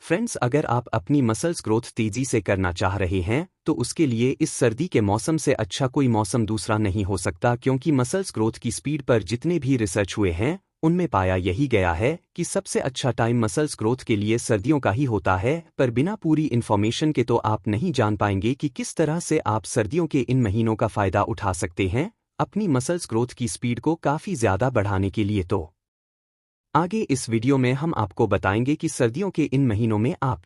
Friends, अगर आप अपनी मसल्स ग्रोथ तेजी से करना चाह रहे हैं तो उसके लिए इस सर्दी के मौसम से अच्छा कोई मौसम दूसरा नहीं हो सकता, क्योंकि मसल्स ग्रोथ की स्पीड पर जितने भी रिसर्च हुए हैं उनमें पाया यही गया है कि सबसे अच्छा टाइम मसल्स ग्रोथ के लिए सर्दियों का ही होता है। पर बिना पूरी इन्फॉर्मेशन के तो आप नहीं जान पाएंगे कि किस तरह से आप सर्दियों के इन महीनों का फायदा उठा सकते हैं अपनी मसल्स ग्रोथ की स्पीड को काफ़ी ज़्यादा बढ़ाने के लिए। तो आगे इस वीडियो में हम आपको बताएंगे कि सर्दियों के इन महीनों में आप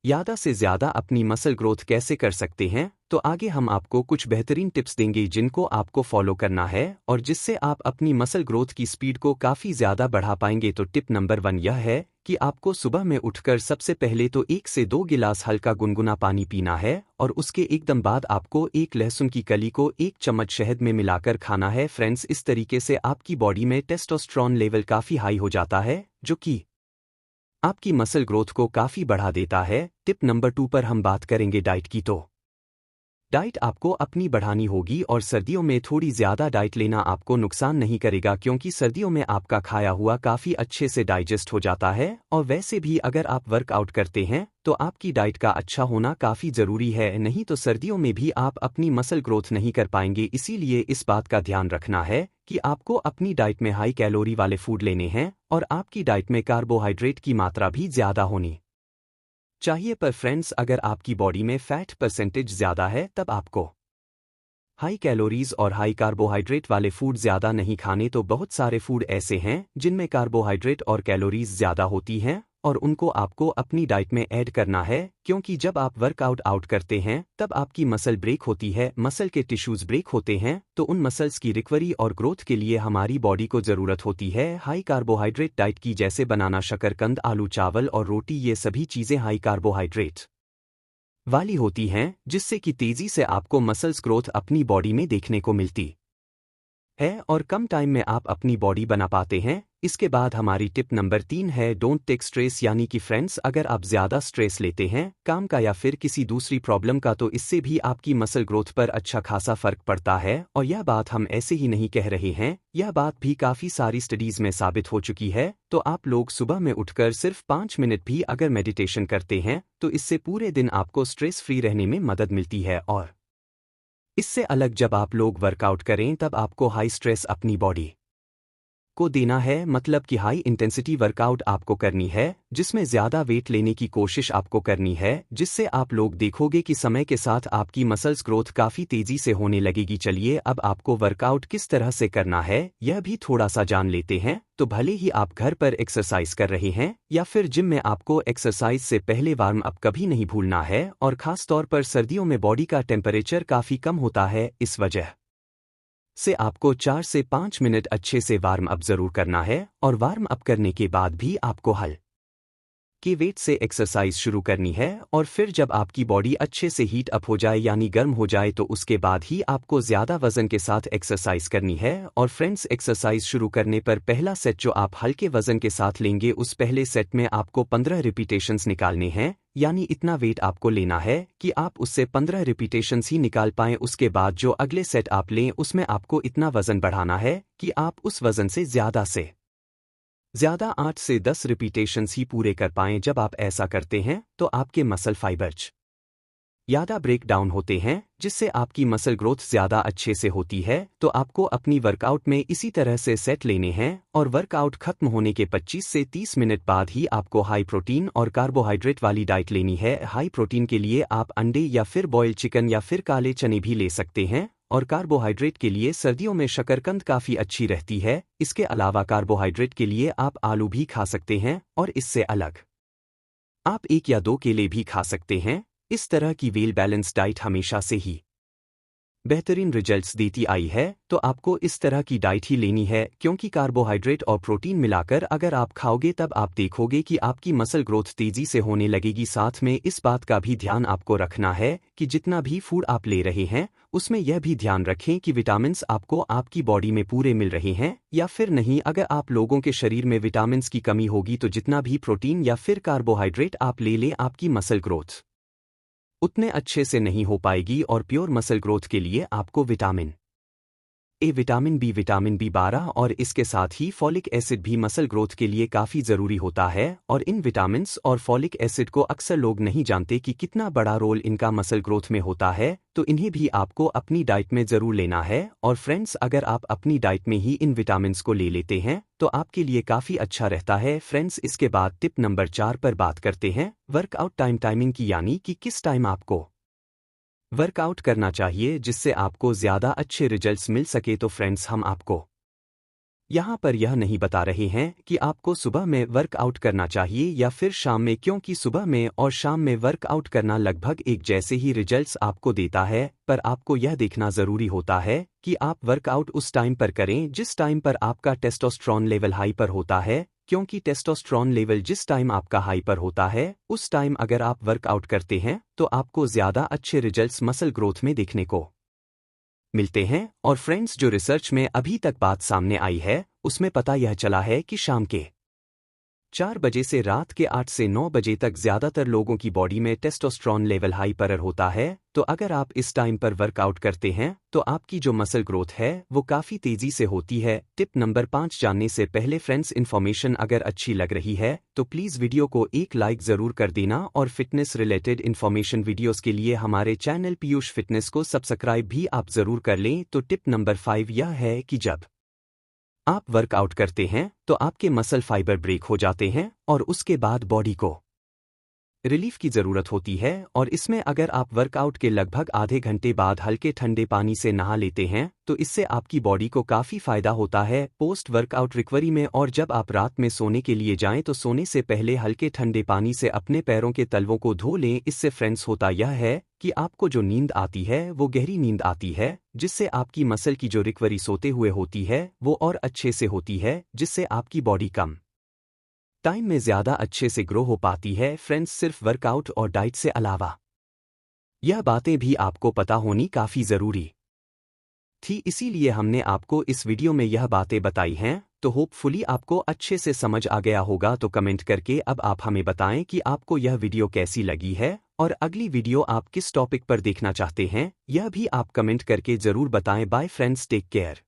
ज़्यादा से ज़्यादा अपनी मसल ग्रोथ कैसे कर सकते हैं। तो आगे हम आपको कुछ बेहतरीन टिप्स देंगे जिनको आपको फॉलो करना है और जिससे आप अपनी मसल ग्रोथ की स्पीड को काफ़ी ज़्यादा बढ़ा पाएंगे। तो टिप नंबर 1 यह है कि आपको सुबह में उठकर सबसे पहले तो 1 से 2 गिलास हल्का गुनगुना पानी पीना है और उसके एकदम बाद आपको एक लहसुन की कली को 1 चम्मच शहद में मिलाकर खाना है। फ्रेंड्स, इस तरीके से आपकी बॉडी में टेस्टोस्टेरोन लेवल काफ़ी हाई हो जाता है जो कि आपकी मसल ग्रोथ को काफ़ी बढ़ा देता है। टिप नंबर 2 पर हम बात करेंगे डाइट की। तो डाइट आपको अपनी बढ़ानी होगी और सर्दियों में थोड़ी ज़्यादा डाइट लेना आपको नुकसान नहीं करेगा, क्योंकि सर्दियों में आपका खाया हुआ काफ़ी अच्छे से डाइजेस्ट हो जाता है। और वैसे भी अगर आप वर्कआउट करते हैं तो आपकी डाइट का अच्छा होना काफ़ी ज़रूरी है, नहीं तो सर्दियों में भी आप अपनी मसल ग्रोथ नहीं कर पाएंगे। इसीलिए इस बात का ध्यान रखना है कि आपको अपनी डाइट में हाई कैलोरी वाले फूड लेने हैं और आपकी डाइट में कार्बोहाइड्रेट की मात्रा भी ज़्यादा होनी चाहिए। पर फ्रेंड्स, अगर आपकी बॉडी में फैट परसेंटेज ज़्यादा है तब आपको हाई कैलोरीज और हाई कार्बोहाइड्रेट वाले फूड ज़्यादा नहीं खाने। तो बहुत सारे फूड ऐसे हैं जिनमें कार्बोहाइड्रेट और कैलोरीज ज़्यादा होती हैं और उनको आपको अपनी डाइट में ऐड करना है, क्योंकि जब आप वर्कआउट करते हैं तब आपकी मसल ब्रेक होती है, मसल के टिश्यूज ब्रेक होते हैं। तो उन मसल्स की रिकवरी और ग्रोथ के लिए हमारी बॉडी को ज़रूरत होती है हाई कार्बोहाइड्रेट डाइट की, जैसे बनाना, शकरकंद, आलू, चावल और रोटी। ये सभी चीज़ें हाई कार्बोहाइड्रेट वाली होती हैं, जिससे कि तेज़ी से आपको मसल्स ग्रोथ अपनी बॉडी में देखने को मिलती है और कम टाइम में आप अपनी बॉडी बना पाते हैं। इसके बाद हमारी टिप नंबर 3 है डोंट टेक स्ट्रेस, यानी कि फ्रेंड्स, अगर आप ज़्यादा स्ट्रेस लेते हैं काम का या फिर किसी दूसरी प्रॉब्लम का तो इससे भी आपकी मसल ग्रोथ पर अच्छा खासा फर्क पड़ता है। और यह बात हम ऐसे ही नहीं कह रहे हैं, यह बात भी काफ़ी सारी स्टडीज़ में साबित हो चुकी है। तो आप लोग सुबह में उठकर सिर्फ 5 मिनट भी अगर मेडिटेशन करते हैं तो इससे पूरे दिन आपको स्ट्रेस फ्री रहने में मदद मिलती है। और इससे अलग, जब आप लोग वर्कआउट करें तब आपको हाई स्ट्रेस अपनी बॉडी को देना है, मतलब कि हाई इंटेंसिटी वर्कआउट आपको करनी है जिसमें ज़्यादा वेट लेने की कोशिश आपको करनी है, जिससे आप लोग देखोगे कि समय के साथ आपकी मसल्स ग्रोथ काफ़ी तेज़ी से होने लगेगी। चलिए अब आपको वर्कआउट किस तरह से करना है यह भी थोड़ा सा जान लेते हैं। तो भले ही आप घर पर एक्सरसाइज कर रहे हैं या फिर जिम में, आपको एक्सरसाइज से पहले वार्म अप कभी नहीं भूलना है। और ख़ास तौर पर सर्दियों में बॉडी का टेम्परेचर काफ़ी कम होता है, इस वजह से आपको 4 से 5 मिनट अच्छे से वार्म अप ज़रूर करना है। और वार्म अप करने के बाद भी आपको के वेट से एक्सरसाइज शुरू करनी है। और फिर जब आपकी बॉडी अच्छे से हीट अप हो जाए यानी गर्म हो जाए तो उसके बाद ही आपको ज़्यादा वजन के साथ एक्सरसाइज करनी है। और फ्रेंड्स, एक्सरसाइज शुरू करने पर पहला सेट जो आप हल्के वजन के साथ लेंगे उस पहले सेट में आपको 15 रिपीटेशंस निकालने हैं, यानी इतना वेट आपको लेना है कि आप उससे 15 रिपीटेशंस ही निकाल पाएं। उसके बाद जो अगले सेट आप लें उसमें आपको इतना वजन बढ़ाना है कि आप उस वजन से ज़्यादा 8 से 10 रिपीटेशंस ही पूरे कर पाएं। जब आप ऐसा करते हैं तो आपके मसल फाइबर्स ज़्यादा ब्रेक डाउन होते हैं, जिससे आपकी मसल ग्रोथ ज़्यादा अच्छे से होती है। तो आपको अपनी वर्कआउट में इसी तरह से सेट लेने हैं और वर्कआउट खत्म होने के 25 से 30 मिनट बाद ही आपको हाई प्रोटीन और कार्बोहाइड्रेट वाली डाइट लेनी है। हाई प्रोटीन के लिए आप अंडे या फिर बॉइल्ड चिकन या फिर काले चने भी ले सकते हैं। और कार्बोहाइड्रेट के लिए सर्दियों में शकरकंद काफ़ी अच्छी रहती है। इसके अलावा कार्बोहाइड्रेट के लिए आप आलू भी खा सकते हैं और इससे अलग आप 1 या 2 केले भी खा सकते हैं। इस तरह की वेल बैलेंस डाइट हमेशा से ही बेहतरीन रिजल्ट्स देती आई है। तो आपको इस तरह की डाइट ही लेनी है, क्योंकि कार्बोहाइड्रेट और प्रोटीन मिलाकर अगर आप खाओगे तब आप देखोगे कि आपकी मसल ग्रोथ तेज़ी से होने लगेगी। साथ में इस बात का भी ध्यान आपको रखना है कि जितना भी फूड आप ले रहे हैं उसमें यह भी ध्यान रखें कि विटामिन्स आपको आपकी बॉडी में पूरे मिल रहे हैं या फिर नहीं। अगर आप लोगों के शरीर में विटामिन्स की कमी होगी तो जितना भी प्रोटीन या फिर कार्बोहाइड्रेट आप ले लें आपकी मसल ग्रोथ उतने अच्छे से नहीं हो पाएगी। और प्योर मसल ग्रोथ के लिए आपको विटामिन ए, विटामिन बी 12 और इसके साथ ही फॉलिक एसिड भी मसल ग्रोथ के लिए काफ़ी ज़रूरी होता है और इन विटामिन्स और फॉलिक एसिड को अक्सर लोग नहीं जानते कि कितना बड़ा रोल इनका मसल ग्रोथ में होता है, तो इन्हें भी आपको अपनी डाइट में ज़रूर लेना है। और फ्रेंड्स, अगर आप अपनी डाइट में ही इन विटामिन्स को ले लेते हैं तो आपके लिए काफ़ी अच्छा रहता है। फ्रेंड्स, इसके बाद टिप नंबर 4 पर बात करते हैं वर्कआउट टाइमिंग की, यानी कि किस टाइम आपको वर्कआउट करना चाहिए जिससे आपको ज़्यादा अच्छे रिजल्ट्स मिल सके। तो फ्रेंड्स, हम आपको यहाँ पर यह नहीं बता रहे हैं कि आपको सुबह में वर्कआउट करना चाहिए या फिर शाम में, क्योंकि सुबह में और शाम में वर्कआउट करना लगभग एक जैसे ही रिजल्ट्स आपको देता है, पर आपको यह देखना ज़रूरी होता है कि आप वर्कआउट उस टाइम पर करें जिस टाइम पर आपका टेस्टोस्टेरोन लेवल हाई पर होता है, क्योंकि टेस्टोस्टेरोन लेवल जिस टाइम आपका हाई पर होता है उस टाइम अगर आप वर्कआउट करते हैं तो आपको ज़्यादा अच्छे रिजल्ट्स मसल ग्रोथ में देखने को मिलते हैं। और फ्रेंड्स, जो रिसर्च में अभी तक बात सामने आई है उसमें पता यह चला है कि शाम के 4 बजे से रात के 8 से 9 बजे तक ज़्यादातर लोगों की बॉडी में टेस्टोस्टेरोन लेवल हाई पर होता है। तो अगर आप इस टाइम पर वर्कआउट करते हैं तो आपकी जो मसल ग्रोथ है वो काफ़ी तेज़ी से होती है। टिप नंबर 5 जानने से पहले फ्रेंड्स, इन्फॉर्मेशन अगर अच्छी लग रही है तो प्लीज़ वीडियो को एक लाइक ज़रूर कर देना और फिटनेस रिलेटेड इन्फॉर्मेशन वीडियोज़ के लिए हमारे चैनल पीयूष फिटनेस को सब्सक्राइब भी आप ज़रूर कर लें। तो टिप नंबर 5 यह है कि जब आप वर्कआउट करते हैं तो आपके मसल फाइबर ब्रेक हो जाते हैं और उसके बाद बॉडी को रिलीफ की ज़रूरत होती है। और इसमें अगर आप वर्कआउट के लगभग आधे घंटे बाद हल्के ठंडे पानी से नहा लेते हैं तो इससे आपकी बॉडी को काफ़ी फ़ायदा होता है पोस्ट वर्कआउट रिकवरी में। और जब आप रात में सोने के लिए जाएं तो सोने से पहले हल्के ठंडे पानी से अपने पैरों के तलवों को धो लें। इससे फ्रेंड्स होता यह है कि आपको जो नींद आती है वो गहरी नींद आती है, जिससे आपकी मसल की जो रिकवरी सोते हुए होती है वो और अच्छे से होती है, जिससे आपकी बॉडी कम टाइम में ज़्यादा अच्छे से ग्रो हो पाती है। फ्रेंड्स, सिर्फ वर्कआउट और डाइट से अलावा यह बातें भी आपको पता होनी काफ़ी ज़रूरी थी, इसीलिए हमने आपको इस वीडियो में यह बातें बताई हैं। तो होपफुली आपको अच्छे से समझ आ गया होगा। तो कमेंट करके अब आप हमें बताएं कि आपको यह वीडियो कैसी लगी है और अगली वीडियो आप किस टॉपिक पर देखना चाहते हैं, यह भी आप कमेंट करके ज़रूर बताएं। Bye friends, take care.